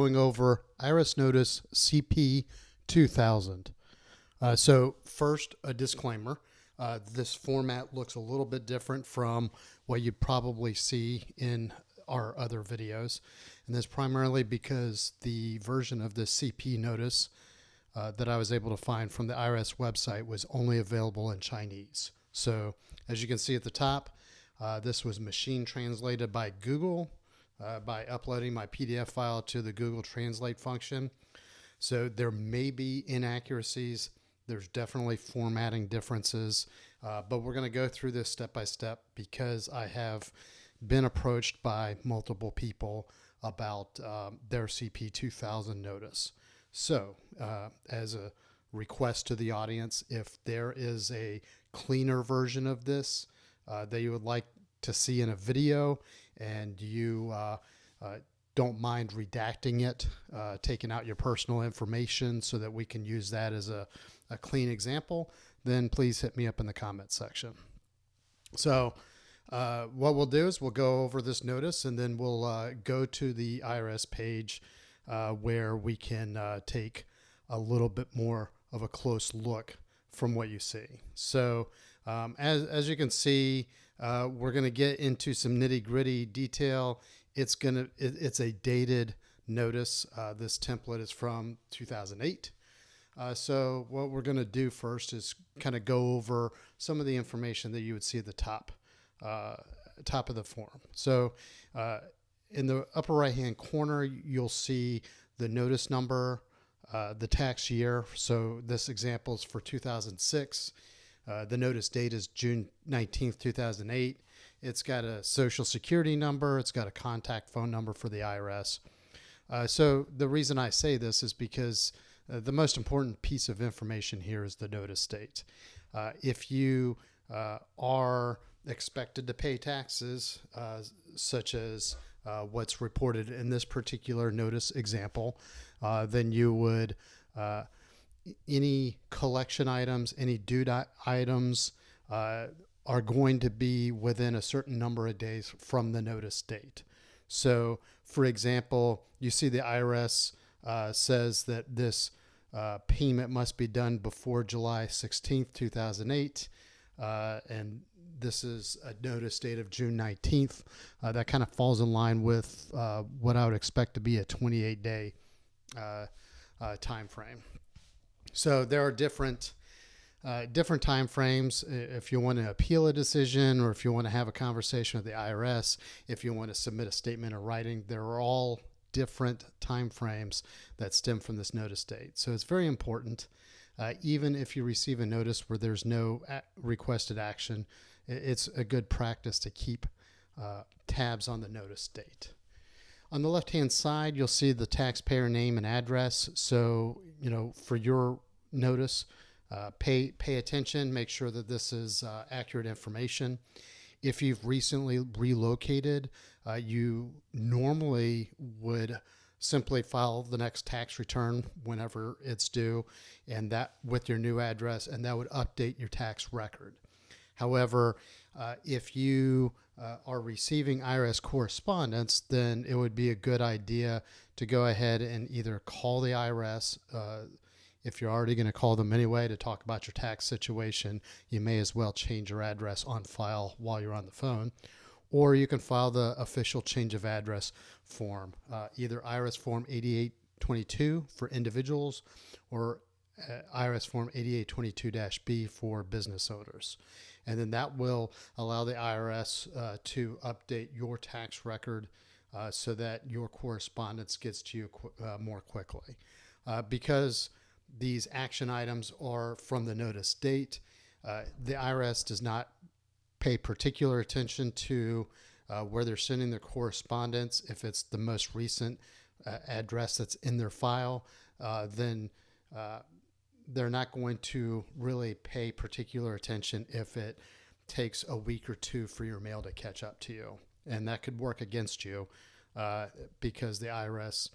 going over IRS Notice CP2000. So first, a disclaimer. This format looks a little bit different from what you'd probably see in our other videos. And that's primarily because the version of this CP notice that I was able to find from the IRS website was only available in Chinese. So as you can see at the top, this was machine translated by Google by uploading my PDF file to the Google Translate function. So there may be inaccuracies. There's definitely formatting differences, but we're going to go through this step by step because I have been approached by multiple people about their CP2000 notice. So as a request to the audience, if there is a cleaner version of this that you would like to see in a video and you don't mind redacting it, taking out your personal information so that we can use that as a clean example, then please hit me up in the comments section. So what we'll do is we'll go over this notice and then we'll go to the IRS page where we can take a little bit more of a close look from what you see. So as you can see, we're going to get into some nitty-gritty detail. It's a dated notice. This template is from 2008. So what we're going to do first is kind of go over some of the information that you would see at the top of the form. So in the upper right-hand corner, you'll see the notice number, the tax year. So this example is for 2006. The notice date is June 19th, 2008. It's got a social security number. It's got a contact phone number for the IRS. So the reason I say this is because the most important piece of information here is the notice date. If you are expected to pay taxes, such as what's reported in this particular notice example, then you would, any collection items, any due items are going to be within a certain number of days from the notice date. So, for example, you see the IRS says that this payment must be done before July 16th, 2008, and this is a notice date of June 19th. That kind of falls in line with what I would expect to be a 28-day time frame. So there are different time frames. If you want to appeal a decision, or if you want to have a conversation with the IRS, if you want to submit a statement of writing, there are all different time frames that stem from this notice date. So it's very important, even if you receive a notice where there's no requested action, it's a good practice to keep tabs on the notice date. On the left-hand side, you'll see the taxpayer name and address. So, for your notice, pay attention, make sure that this is accurate information. If you've recently relocated, you normally would simply file the next tax return whenever it's due, and that with your new address, and that would update your tax record. However, if you are receiving IRS correspondence, then it would be a good idea to go ahead and either call the IRS. If you're already going to call them anyway to talk about your tax situation, you may as well change your address on file while you're on the phone. Or you can file the official change of address form, either IRS Form 8822 for individuals or IRS Form 8822-B for business owners. And then that will allow the IRS to update your tax record so that your correspondence gets to you more quickly. Because these action items are from the notice date, the IRS does not pay particular attention to where they're sending their correspondence. If it's the most recent address that's in their file, then they're not going to really pay particular attention if it takes a week or two for your mail to catch up to you. And that could work against you because the IRS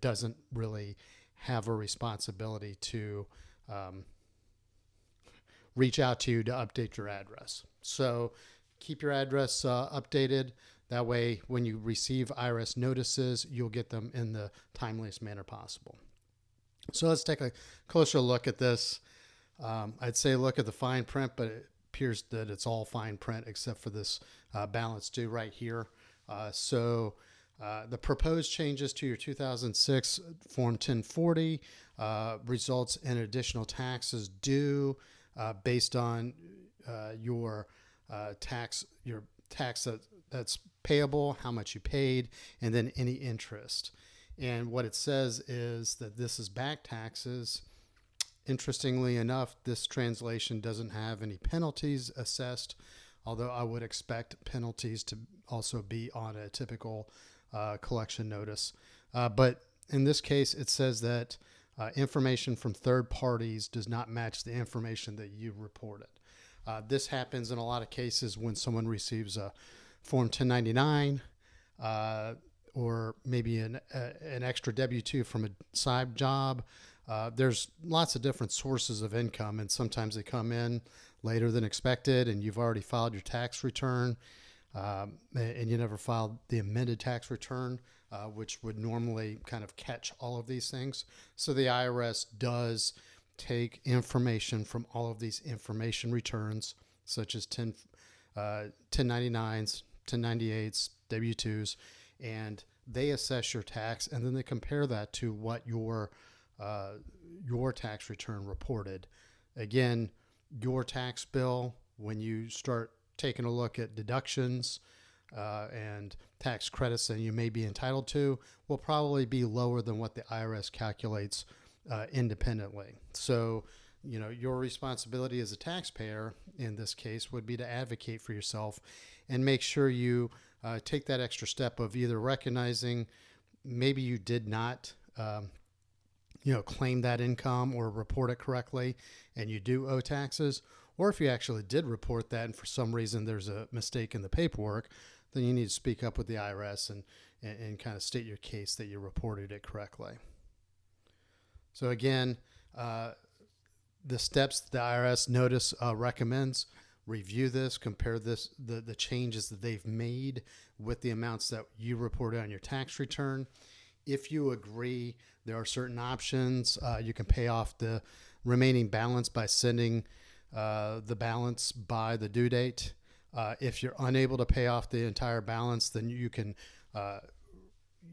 doesn't really have a responsibility to reach out to you to update your address. So keep your address updated. That way, when you receive IRS notices, you'll get them in the timeliest manner possible. So let's take a closer look at this. I'd say look at the fine print, but it appears that it's all fine print except for this balance due right here. The proposed changes to your 2006 Form 1040 results in additional taxes due based on your tax that's payable, how much you paid, and then any interest. And what it says is that this is back taxes. Interestingly enough, this translation doesn't have any penalties assessed, although I would expect penalties to also be on a typical collection notice. But in this case, it says that information from third parties does not match the information that you reported. This happens in a lot of cases when someone receives a Form 1099 or maybe an extra W-2 from a side job. There's lots of different sources of income, and sometimes they come in later than expected, and you've already filed your tax return, and you never filed the amended tax return, which would normally kind of catch all of these things. So the IRS does take information from all of these information returns, such as 1099s, 1098s, W-2s, and they assess your tax, and then they compare that to what your tax return reported. Again, your tax bill, when you start taking a look at deductions and tax credits that you may be entitled to, will probably be lower than what the IRS calculates independently. So, your responsibility as a taxpayer in this case would be to advocate for yourself and make sure you take that extra step of either recognizing maybe you did not claim that income or report it correctly and you do owe taxes, or if you actually did report that and for some reason there's a mistake in the paperwork, then you need to speak up with the IRS and kind of state your case that you reported it correctly. So again, the steps the IRS notice recommends: review this, compare the changes that they've made with the amounts that you reported on your tax return. If you agree, there are certain options. You can pay off the remaining balance by sending the balance by the due date. If you're unable to pay off the entire balance, then you can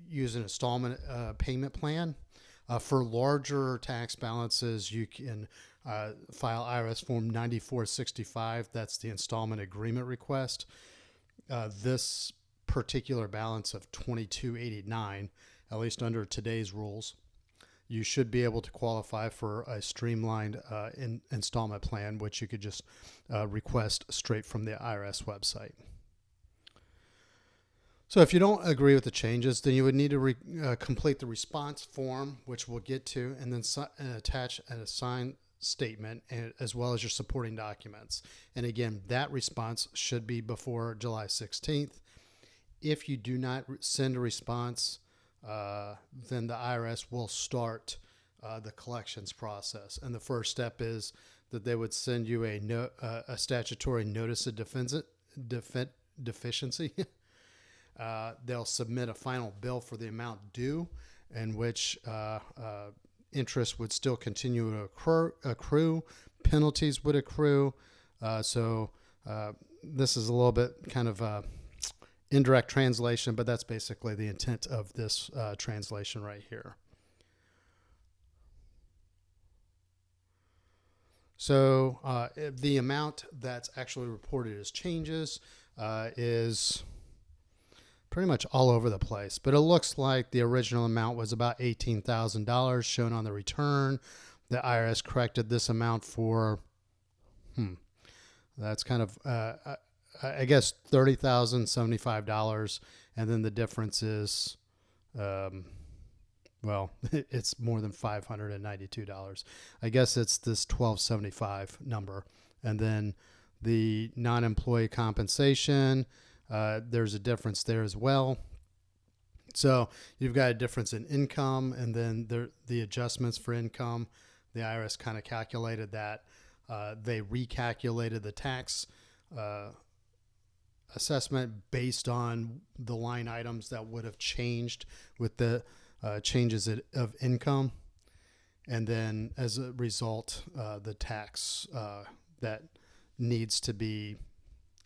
use an installment payment plan. For larger tax balances, you can file IRS Form 9465. That's the installment agreement request. This particular balance of $22.89, at least under today's rules, you should be able to qualify for a streamlined installment plan, which you could just request straight from the IRS website. So if you don't agree with the changes, then you would need to complete the response form, which we'll get to, and then attach an assigned statement as well as your supporting documents. And again, that response should be before July 16th. If you do not send a response, then the IRS will start the collections process. And the first step is that they would send you a statutory notice of deficiency. They'll submit a final bill for the amount due, in which interest would still continue to accrue, penalties would accrue. So this is a little bit kind of indirect translation, but that's basically the intent of this translation right here. So the amount that's actually reported as changes is pretty much all over the place, but it looks like the original amount was about $18,000 shown on the return. The IRS corrected this amount for, that's kind of, I guess, $30,075. And then the difference is, well, it's more than $592. I guess it's this $1,275 number. And then the non-employee compensation, there's a difference there as well. So you've got a difference in income, and then the adjustments for income. The IRS kind of calculated that. They recalculated the tax assessment based on the line items that would have changed with the changes of income. And then as a result, the tax that needs to be,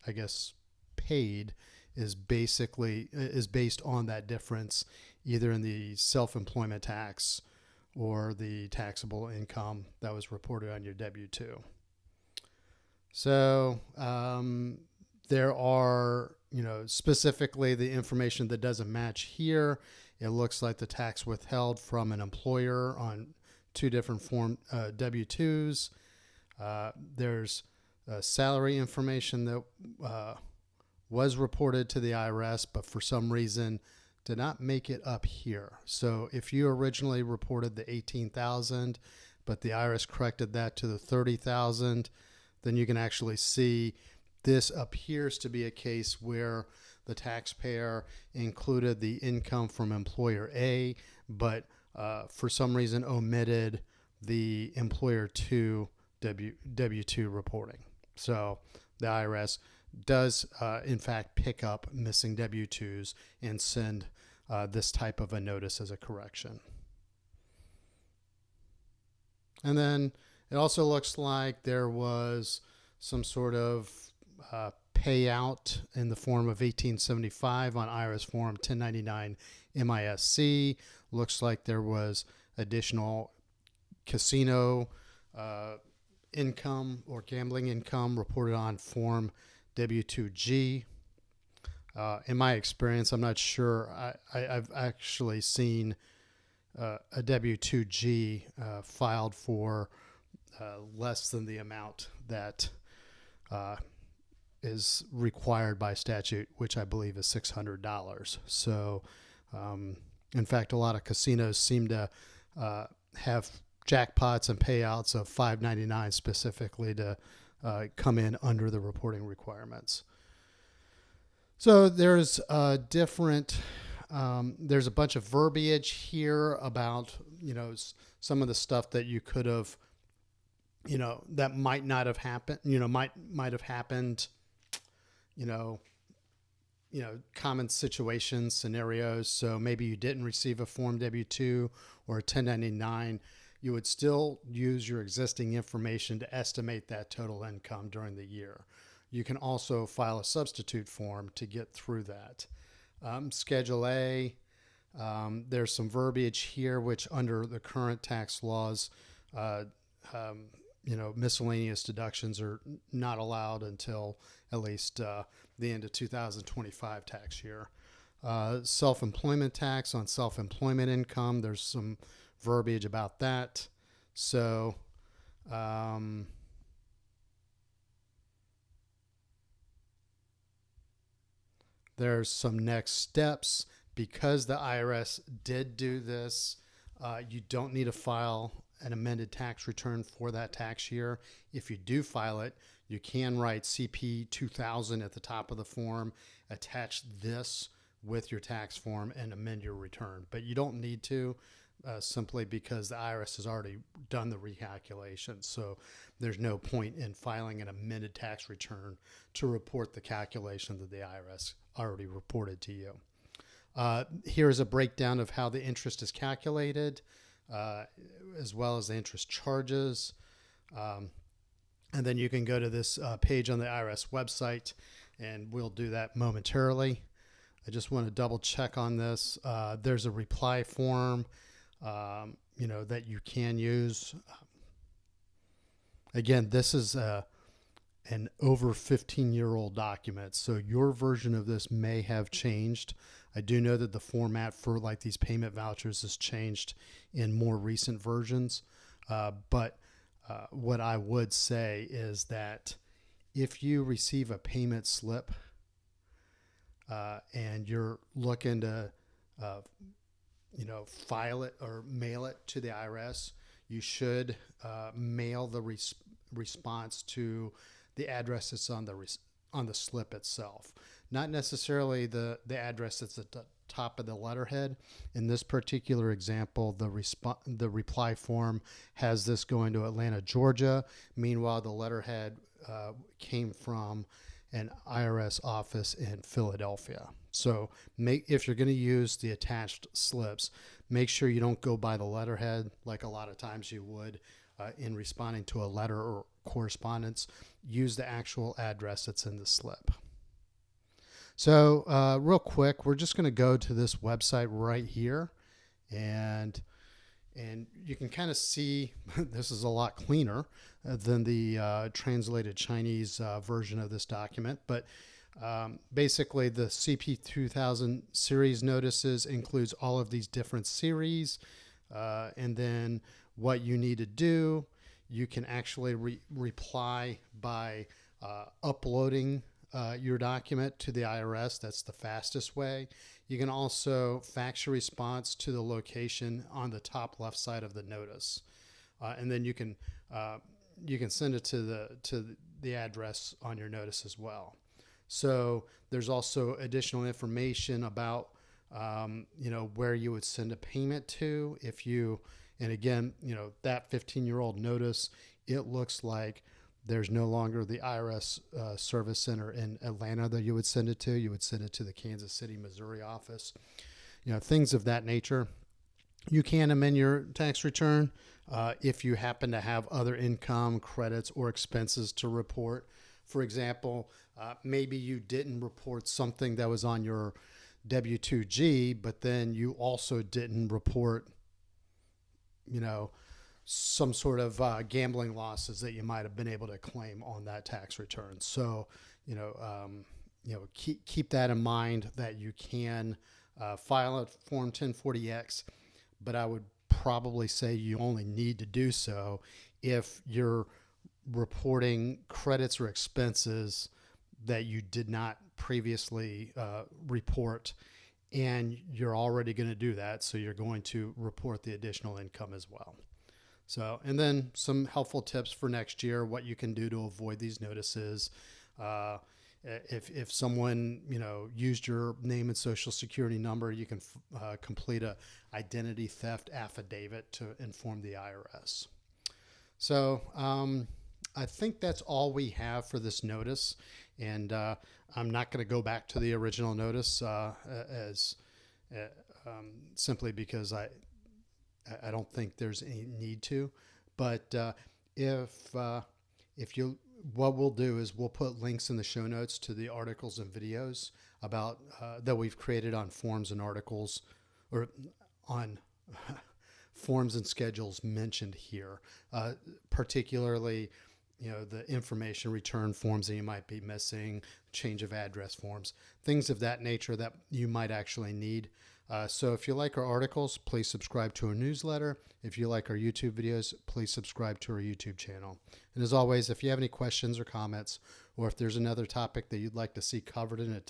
I guess, paid is based on that difference, either in the self-employment tax or the taxable income that was reported on your W-2. So there are, specifically the information that doesn't match here. It looks like the tax withheld from an employer on two different form W-2s. There's salary information that was reported to the IRS, but for some reason did not make it up here. So if you originally reported the 18,000, but the IRS corrected that to the 30,000, then you can actually see this appears to be a case where the taxpayer included the income from employer A, but for some reason omitted the employer 2 W-2 reporting. So the IRS does in fact pick up missing W-2s and send this type of a notice as a correction. And then it also looks like there was some sort of payout in the form of 1875 on IRS form 1099 MISC. Looks like there was additional casino income or gambling income reported on form W-2G. In my experience, I'm not sure. I've actually seen a W-2G filed for less than the amount that is required by statute, which I believe is $600. So, in fact, a lot of casinos seem to have jackpots and payouts of $599 specifically to come in under the reporting requirements. So there's there's a bunch of verbiage here about, some of the stuff that you could have, that might not have happened, might have happened, common situations, scenarios. So maybe you didn't receive a Form W-2 or a 1099. You would still use your existing information to estimate that total income during the year. You can also file a substitute form to get through that. Schedule A, there's some verbiage here, which under the current tax laws, miscellaneous deductions are not allowed until at least the end of 2025 tax year. Self-employment tax on self-employment income, there's some verbiage about that. So there's some next steps. Because the IRS did do this, you don't need to file an amended tax return for that tax year. If you do file it, you can write CP2000 at the top of the form, attach this with your tax form, and amend your return. But you don't need to, simply because the IRS has already done the recalculation. So there's no point in filing an amended tax return to report the calculation that the IRS already reported to you. Here is a breakdown of how the interest is calculated, as well as the interest charges. And then you can go to this page on the IRS website, and we'll do that momentarily. I just want to double check on this. There's a reply form, that you can use. Again, this is an over 15-year-old document, so your version of this may have changed. I do know that the format for like these payment vouchers has changed in more recent versions, but what I would say is that if you receive a payment slip and you're looking to file it or mail it to the IRS, you should mail the response to the address that's on the slip itself, not necessarily the address that's at the top of the letterhead. In this particular example, the reply form has this going to Atlanta, Georgia. Meanwhile, the letterhead came from an IRS office in Philadelphia. So if you're going to use the attached slips, make sure you don't go by the letterhead like a lot of times you would in responding to a letter or correspondence. Use the actual address that's in the slip. So real quick, we're just going to go to this website right here, and you can kind of see this is a lot cleaner than the translated Chinese version of this document. But basically, the CP2000 series notices includes all of these different series, and then what you need to do, you can actually reply by uploading your document to the IRS. That's the fastest way. You can also fax your response to the location on the top left side of the notice, and then you can send it to the address on your notice as well. So there's also additional information about where you would send a payment to if you, and again, that 15-year-old notice, it looks like there's no longer the IRS service center in Atlanta that you would send it to. You would send it to the Kansas City, Missouri office. Things of that nature. You can amend your tax return if you happen to have other income, credits, or expenses to report. For example, maybe you didn't report something that was on your W-2G, but then you also didn't report, some sort of gambling losses that you might have been able to claim on that tax return. So, keep that in mind, that you can file a Form 1040X, but I would probably say you only need to do so if you're reporting credits or expenses that you did not previously report, and you're already going to do that, so you're going to report the additional income as well. So, and then some helpful tips for next year, what you can do to avoid these notices. If someone, used your name and social security number, you can complete a identity theft affidavit to inform the IRS. So I think that's all we have for this notice. And I'm not going to go back to the original notice simply because I don't think there's any need to, but what we'll do is we'll put links in the show notes to the articles and videos about that we've created on forms and articles, or on forms and schedules mentioned here, particularly the information return forms that you might be missing, change of address forms, things of that nature that you might actually need. So if you like our articles, please subscribe to our newsletter. If you like our YouTube videos, please subscribe to our YouTube channel. And as always, if you have any questions or comments, or if there's another topic that you'd like to see covered in an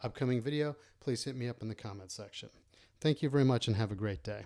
upcoming video, please hit me up in the comments section. Thank you very much and have a great day.